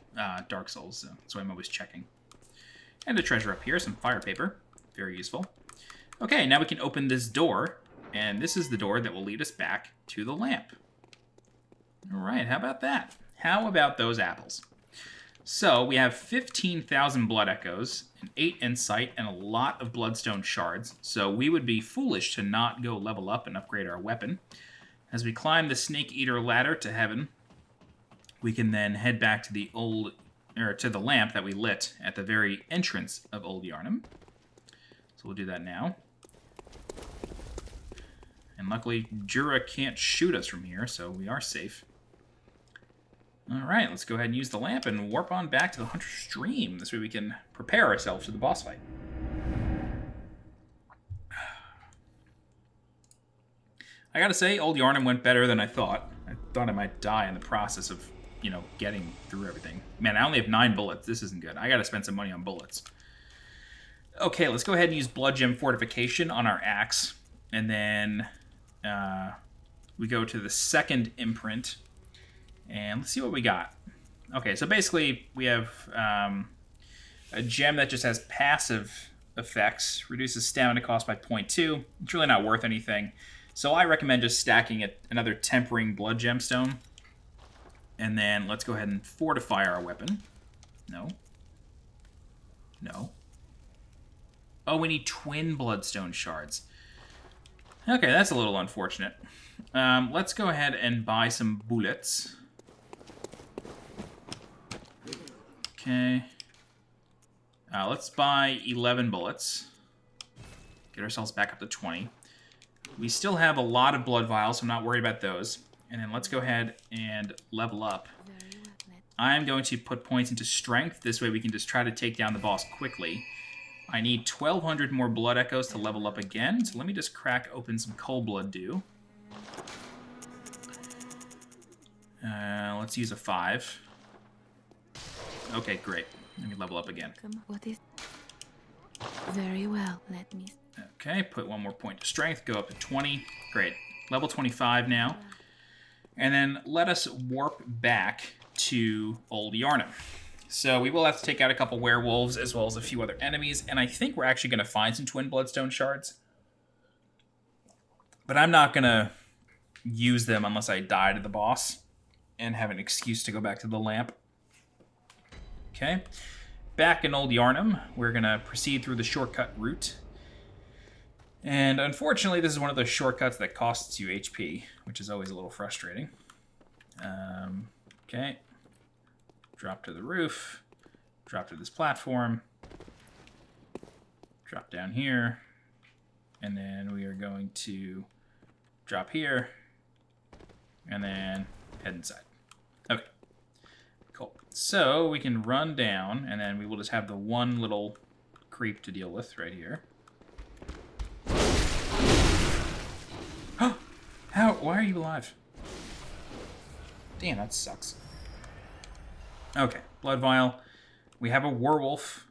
Dark Souls, so that's why I'm always checking. And a treasure up here, some fire paper. Very useful. Okay, now we can open this door, and this is the door that will lead us back to the lamp. All right, how about that? How about those apples? So we have 15,000 blood echoes, an 8 insight, and a lot of bloodstone shards. So we would be foolish to not go level up and upgrade our weapon. As we climb the Snake Eater ladder to heaven, we can then head back to the the lamp that we lit at the very entrance of Old Yharnam. So we'll do that now. And luckily, Jura can't shoot us from here, so we are safe. Alright, let's go ahead and use the lamp and warp on back to the Hunter's Stream. This way we can prepare ourselves for the boss fight. I gotta say, Old Yharnam went better than I thought. I thought I might die in the process of, you know, getting through everything. Man, I only have 9 bullets. This isn't good. I gotta spend some money on bullets. Okay, let's go ahead and use Blood Gem Fortification on our axe. And then we go to the second imprint. And let's see what we got. Okay, so basically we have a gem that just has passive effects. Reduces stamina cost by 0.2. It's really not worth anything. So I recommend just stacking another Tempering Blood Gemstone. And then let's go ahead and fortify our weapon. No. No. Oh, we need twin Bloodstone shards. Okay, that's a little unfortunate. Let's go ahead and buy some bullets. Okay. Let's buy 11 bullets. Get ourselves back up to 20. We still have a lot of blood vials, so I'm not worried about those. And then let's go ahead and level up. I'm going to put points into strength. This way we can just try to take down the boss quickly. I need 1,200 more blood echoes to level up again. So let me just crack open some cold blood dew. Let's use a 5. Okay, great. Let me level up again. Very well, let me... Okay, put one more point to strength, go up to 20. Great. Level 25 now. And then let us warp back to Old Yharnam. So we will have to take out a couple werewolves as well as a few other enemies, and I think we're actually going to find some twin bloodstone shards. But I'm not going to use them unless I die to the boss and have an excuse to go back to the lamp. Okay. Back in Old Yharnam, we're going to proceed through the shortcut route. And unfortunately, this is one of those shortcuts that costs you HP, which is always a little frustrating. Okay. Drop to the roof. Drop to this platform. Drop down here. And then we are going to drop here. And then head inside. Okay. Cool. So we can run down, and then we will just have the one little creep to deal with right here. How? Why are you alive? Damn, that sucks. Okay, blood vial. We have a werewolf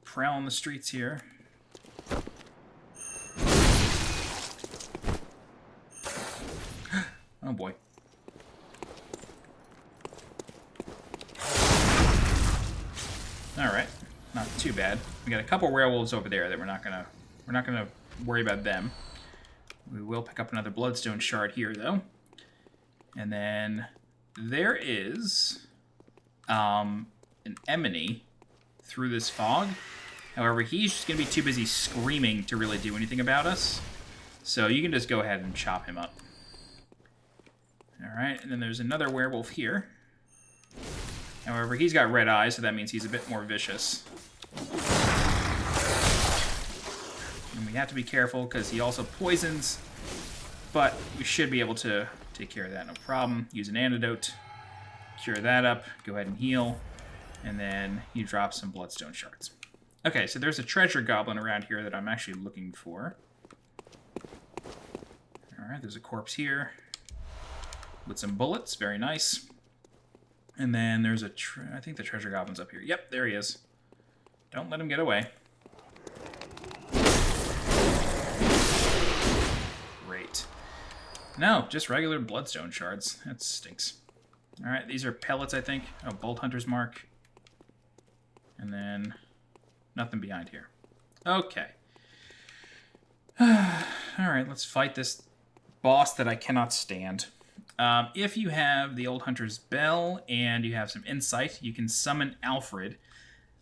prowling the streets here. Oh boy. All right, not too bad. We got a couple werewolves over there that we're not gonna worry about them. We will pick up another bloodstone shard here, though. And then there is an enemy through this fog. However, he's just going to be too busy screaming to really do anything about us. So you can just go ahead and chop him up. All right, and then there's another werewolf here. However, he's got red eyes, so that means he's a bit more vicious. And we have to be careful because he also poisons, but we should be able to take care of that, no problem. Use an antidote, cure that up, go ahead and heal, and then you drop some bloodstone shards. Okay, so there's a treasure goblin around here that I'm actually looking for. Alright, there's a corpse here with some bullets, very nice. And then there's a, I think the treasure goblin's up here. Yep, there he is. Don't let him get away. Great. No, just regular bloodstone shards. That stinks. Alright, these are pellets, I think. Oh, Bolt Hunter's Mark. And then nothing behind here. Okay. Alright, let's fight this boss that I cannot stand. If you have the Old Hunter's Bell and you have some insight, you can summon Alfred.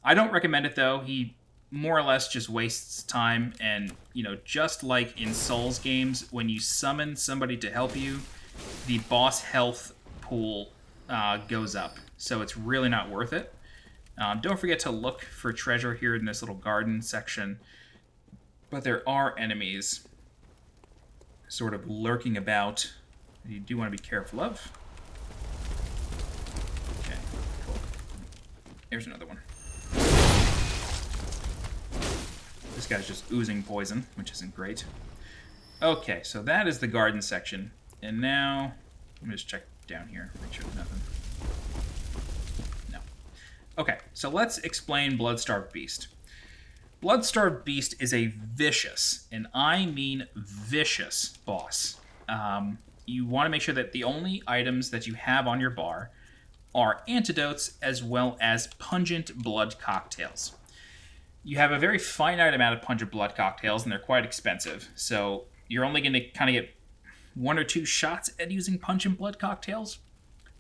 I don't recommend it, though. He more or less just wastes time, and, you know, just like in Souls games, when you summon somebody to help you, the boss health pool goes up, so it's really not worth it. Don't forget to look for treasure here in this little garden section, but there are enemies sort of lurking about that you do want to be careful of. Okay, cool. Here's another one. This guy's just oozing poison, which isn't great. Okay, so that is the garden section. And now, let me just check down here, make sure there's nothing. No. Okay, so let's explain Bloodstarved Beast. Bloodstarved Beast is a vicious, and I mean vicious, boss. You want to make sure that the only items that you have on your bar are antidotes as well as pungent blood cocktails. You have a very finite amount of pungent blood cocktails, and they're quite expensive. So you're only going to kind of get 1 or 2 shots at using pungent blood cocktails.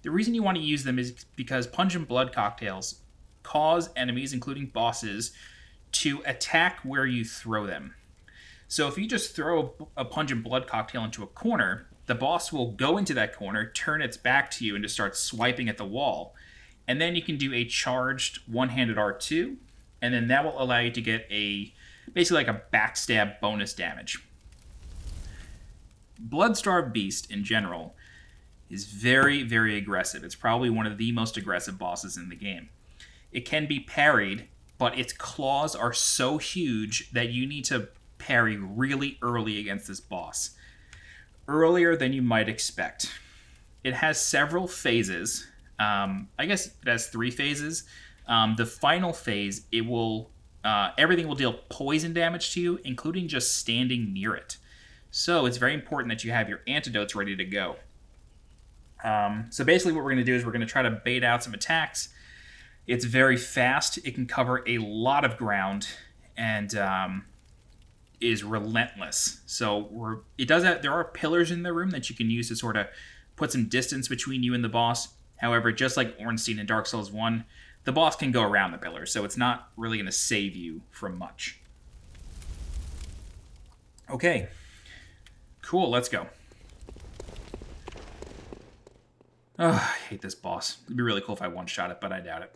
The reason you want to use them is because pungent blood cocktails cause enemies, including bosses, to attack where you throw them. So if you just throw a pungent blood cocktail into a corner, the boss will go into that corner, turn its back to you, and just start swiping at the wall. And then you can do a charged one-handed R2, and then that will allow you to get basically like a backstab bonus damage. Bloodstarved Beast, in general, is very, very aggressive. It's probably one of the most aggressive bosses in the game. It can be parried, but its claws are so huge that you need to parry really early against this boss. Earlier than you might expect. It has several phases. I guess it has 3 phases. The final phase, it will everything will deal poison damage to you, including just standing near it. So it's very important that you have your antidotes ready to go. So basically what we're going to do is we're going to try to bait out some attacks. It's very fast. It can cover a lot of ground and is relentless. So there are pillars in the room that you can use to sort of put some distance between you and the boss. However, just like Ornstein in Dark Souls 1, the boss can go around the pillars, so it's not really going to save you from much. Okay. Cool, let's go. Oh, I hate this boss. It'd be really cool if I one-shot it, but I doubt it.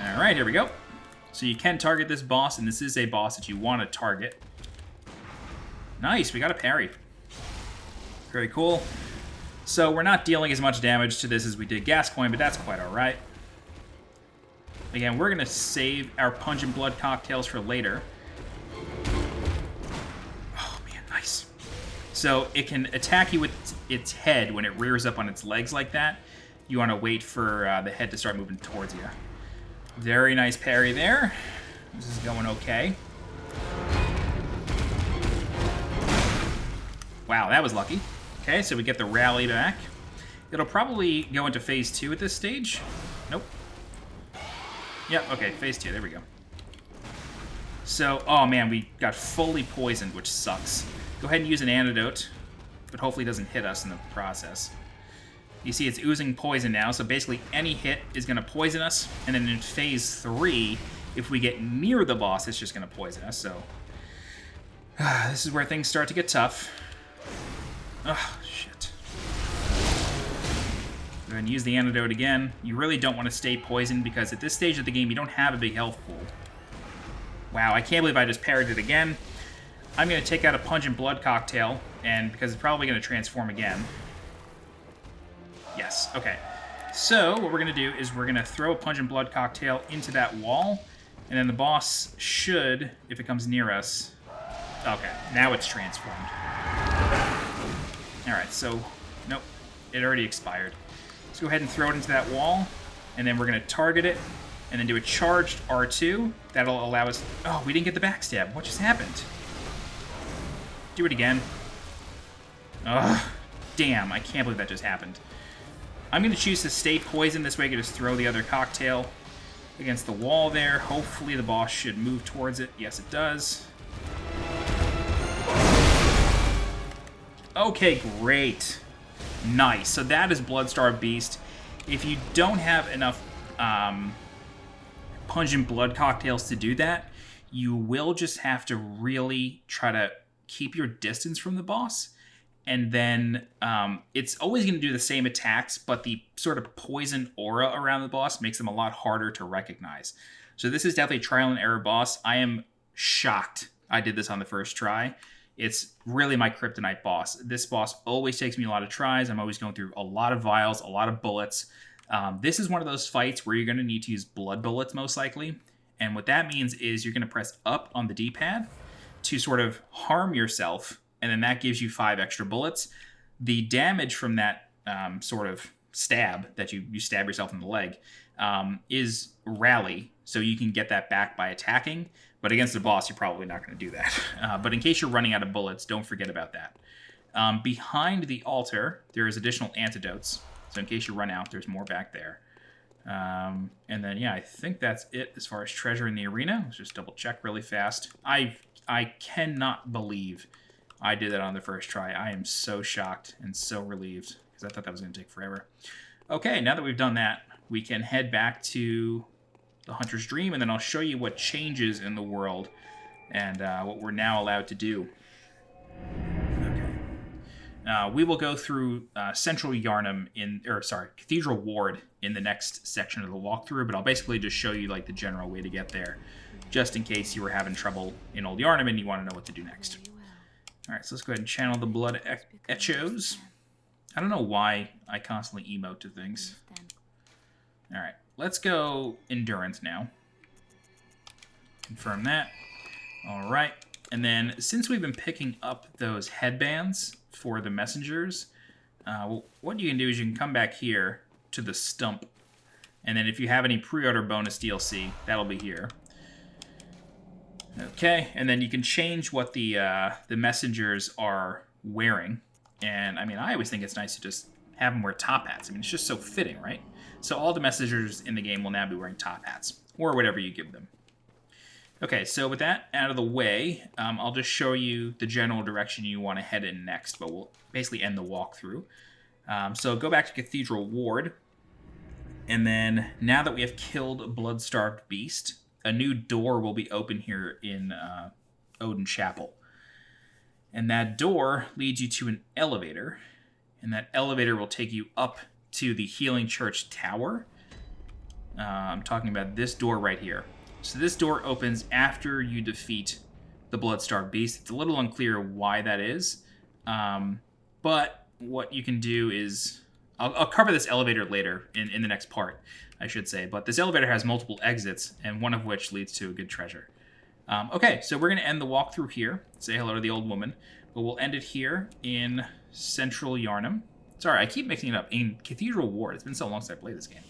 Alright, here we go. So you can target this boss, and this is a boss that you want to target. Nice, we got a parry. Very cool. So we're not dealing as much damage to this as we did Gascoigne, but that's quite alright. Again, we're going to save our Pungent Blood cocktails for later. Oh, man, nice. So it can attack you with its head when it rears up on its legs like that. You want to wait for the head to start moving towards you. Very nice parry there. This is going okay. Wow, that was lucky. Okay, so we get the rally back. It'll probably go into phase 2 at this stage. Nope. Yep, okay, phase 2, there we go. So, oh man, we got fully poisoned, which sucks. Go ahead and use an antidote, but hopefully it doesn't hit us in the process. You see it's oozing poison now, so basically any hit is going to poison us, and then in phase 3, if we get near the boss, it's just going to poison us, so... this is where things start to get tough. Oh, shit. Go ahead and use the antidote again. You really don't want to stay poisoned because at this stage of the game, you don't have a big health pool. Wow, I can't believe I just parried it again. I'm going to take out a Pungent Blood cocktail, and because it's probably going to transform again. Yes, okay. So, what we're going to do is we're going to throw a Pungent Blood cocktail into that wall, and then the boss should, if it comes near us... Okay, now it's transformed. Alright, so... Nope, it already expired. Let's go ahead and throw it into that wall, and then we're going to target it, and then do a charged R2. That'll allow us... Oh, we didn't get the backstab. What just happened? Do it again. Ugh. Damn, I can't believe that just happened. I'm going to choose to stay poisoned. This way I can just throw the other cocktail against the wall there. Hopefully the boss should move towards it. Yes, it does. Okay, great. Nice. So that is Bloodstar Beast. If you don't have enough Pungent Blood cocktails to do that, you will just have to really try to keep your distance from the boss. And then it's always going to do the same attacks, but the sort of poison aura around the boss makes them a lot harder to recognize. So this is definitely a trial and error boss. I am shocked I did this on the first try. It's really my kryptonite boss. This boss always takes me a lot of tries. I'm always going through a lot of vials, a lot of bullets. This is one of those fights where you're going to need to use blood bullets most likely. And what that means is you're going to press up on the D-pad to sort of harm yourself, and then that gives you 5 extra bullets. The damage from that sort of stab, that you stab yourself in the leg, is rally, so you can get that back by attacking. But against the boss, you're probably not going to do that. But in case you're running out of bullets, don't forget about that. Behind the altar, there is additional antidotes. So in case you run out, there's more back there. And then, yeah, I think that's it as far as treasure in the arena. Let's just double check really fast. I cannot believe I did that on the first try. I am so shocked and so relieved because I thought that was going to take forever. Okay, now that we've done that, we can head back to the Hunter's Dream, and then I'll show you what changes in the world and what we're now allowed to do. Okay. We will go through Central Yharnam Cathedral Ward in the next section of the walkthrough, but I'll basically just show you like the general way to get there, just in case you were having trouble in Old Yharnam and you want to know what to do next. All right, so let's go ahead and channel the blood echoes. I don't know why I constantly emote to things. All right, let's go endurance now. Confirm that. All right, and then since we've been picking up those headbands for the messengers, what you can do is you can come back here to the stump, and then if you have any pre-order bonus DLC, that'll be here. Okay, and then you can change what the messengers are wearing. And, I mean, I always think it's nice to just have them wear top hats. I mean, it's just so fitting, right? So all the messengers in the game will now be wearing top hats, or whatever you give them. Okay, so with that out of the way, I'll just show you the general direction you want to head in next, but we'll basically end the walkthrough. So go back to Cathedral Ward, and then now that we have killed Blood-Starved Beast, a new door will be open here in Oedon Chapel. And that door leads you to an elevator, and that elevator will take you up to the Healing Church Tower. I'm talking about this door right here. So this door opens after you defeat the Blood-Starved Beast. It's a little unclear why that is, but what you can do is... I'll cover this elevator later in the next part, I should say. But this elevator has multiple exits, and one of which leads to a good treasure. Okay, so we're going to end the walkthrough here. Say hello to the old woman. But we'll end it here in Central Yharnam. Sorry, I keep mixing it up. In Cathedral Ward. It's been so long since I played this game.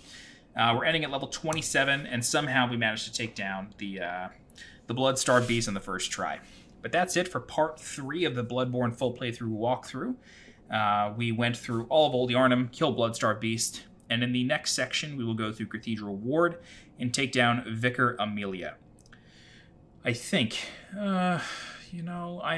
We're ending at level 27, and somehow we managed to take down the Blood-Starved Beast on the first try. But that's it for part 3 of the Bloodborne full playthrough walkthrough. We went through all of Old Yharnam, killed Blood-Starved Beast, and in the next section we will go through Cathedral Ward and take down Vicar Amelia. I think, I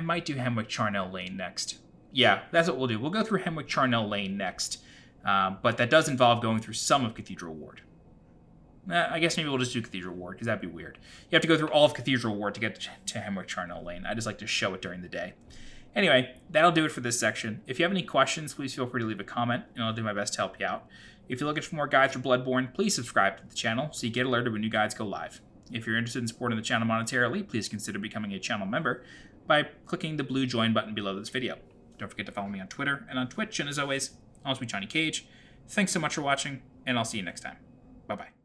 might do Hemwick Charnel Lane next. Yeah, that's what we'll do. We'll go through Hemwick Charnel Lane next, but that does involve going through some of Cathedral Ward. I guess maybe we'll just do Cathedral Ward, because that'd be weird. You have to go through all of Cathedral Ward to get to Hemwick Charnel Lane. I just like to show it during the day. Anyway, that'll do it for this section. If you have any questions, please feel free to leave a comment, and I'll do my best to help you out. If you're looking for more guides for Bloodborne, please subscribe to the channel so you get alerted when new guides go live. If you're interested in supporting the channel monetarily, please consider becoming a channel member by clicking the blue join button below this video. Don't forget to follow me on Twitter and on Twitch, and as always, I'll be Johnny Cage. Thanks so much for watching, and I'll see you next time. Bye-bye.